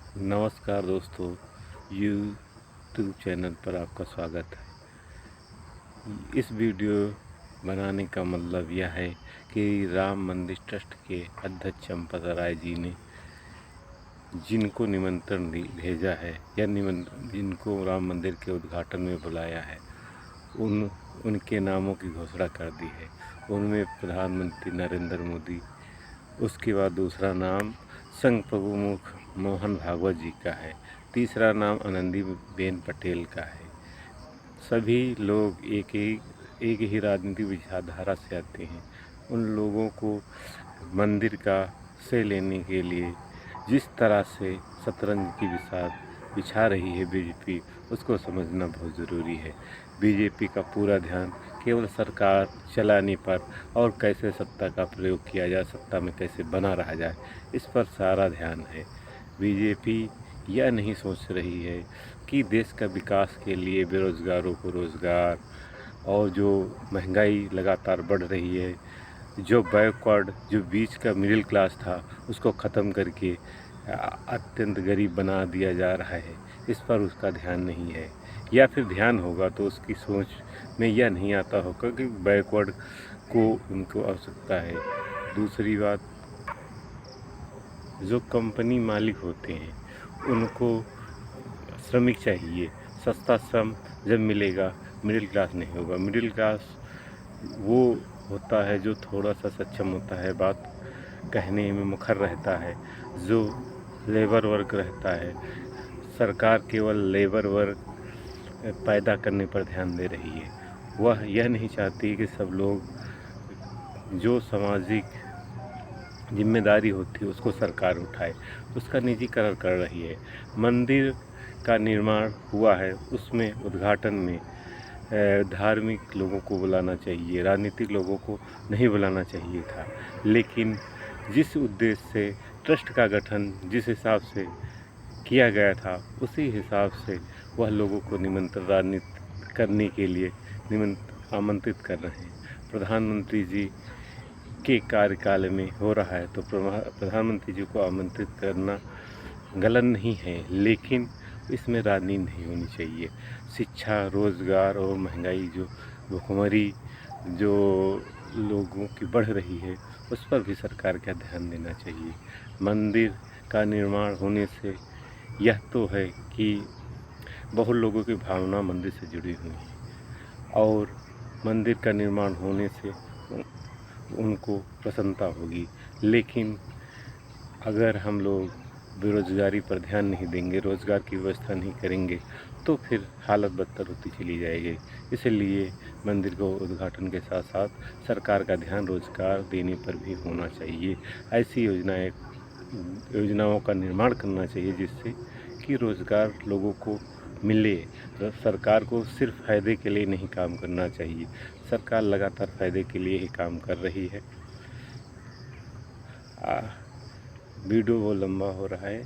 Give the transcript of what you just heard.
नमस्कार दोस्तों, YouTube channel पर आपका स्वागत है। इस वीडियो बनाने का मतलब यह है कि राम मंदिर ट्रस्ट के अध्यक्ष चंपत राय जी ने जिनको निमंत्रण भेजा है या जिनको राम मंदिर के उद्घाटन में बुलाया है, उनके नामों की घोषणा कर दी है। उनमें प्रधानमंत्री नरेंद्र मोदी, उसके बाद दूसरा नाम संघ प्रमुख मोहन भागवत जी का है, तीसरा नाम आनंदीबेन पटेल का है। सभी लोग एक ही राजनीतिक विचारधारा से आते हैं। उन लोगों को मंदिर का श्रेय लेने के लिए जिस तरह से शतरंज की बिछा रही है बीजेपी, उसको समझना बहुत ज़रूरी है। बीजेपी का पूरा ध्यान केवल सरकार चलाने पर और कैसे सत्ता का प्रयोग किया जाए, सत्ता में कैसे बना रहा जाए, इस पर सारा ध्यान है। बीजेपी यह नहीं सोच रही है कि देश का विकास के लिए बेरोज़गारों को रोज़गार, और जो महंगाई लगातार बढ़ रही है, जो बैकवर्ड, जो बीच का मिडिल क्लास था, उसको ख़त्म करके अत्यंत गरीब बना दिया जा रहा है, इस पर उसका ध्यान नहीं है। या फिर ध्यान होगा तो उसकी सोच में यह नहीं आता होगा कि बैकवर्ड को उनको आवश्यकता है। दूसरी बात, जो कंपनी मालिक होते हैं उनको श्रमिक चाहिए। सस्ता श्रम जब मिलेगा, मिडिल क्लास नहीं होगा। मिडिल क्लास वो होता है जो थोड़ा सा सक्षम होता है, बात कहने में मुखर रहता है, जो लेबर वर्क रहता है। सरकार केवल लेबर वर्क पैदा करने पर ध्यान दे रही है। वह यह नहीं चाहती कि सब लोग जो सामाजिक जिम्मेदारी होती है उसको सरकार उठाए, उसका निजीकरण कर रही है। मंदिर का निर्माण हुआ है, उसमें उद्घाटन में धार्मिक लोगों को बुलाना चाहिए, राजनीतिक लोगों को नहीं बुलाना चाहिए था। लेकिन जिस उद्देश्य से ट्रस्ट का गठन जिस हिसाब से किया गया था, उसी हिसाब से वह लोगों को राजनीति करने के लिए आमंत्रित कर रहे हैं। प्रधानमंत्री जी के कार्यकाल में हो रहा है तो प्रधानमंत्री जी को आमंत्रित करना गलत नहीं है, लेकिन इसमें राजनीति नहीं होनी चाहिए। शिक्षा, रोज़गार और महंगाई जो भुखमरी जो लोगों की बढ़ रही है, उस पर भी सरकार का ध्यान देना चाहिए। मंदिर का निर्माण होने से यह तो है कि बहुत लोगों की भावना मंदिर से जुड़ी हुई है, और मंदिर का निर्माण होने से उनको प्रसन्नता होगी। लेकिन अगर हम लोग बेरोज़गारी पर ध्यान नहीं देंगे, रोज़गार की व्यवस्था नहीं करेंगे, तो फिर हालत बदतर होती चली जाएगी। इसलिए मंदिर को उद्घाटन के साथ साथ सरकार का ध्यान रोज़गार देने पर भी होना चाहिए। ऐसी योजनाओं का निर्माण करना चाहिए जिससे कि रोज़गार लोगों को मिले। सरकार को सिर्फ फ़ायदे के लिए नहीं काम करना चाहिए। सरकार लगातार फ़ायदे के लिए ही काम कर रही है। वीडियो वो लंबा हो रहा है।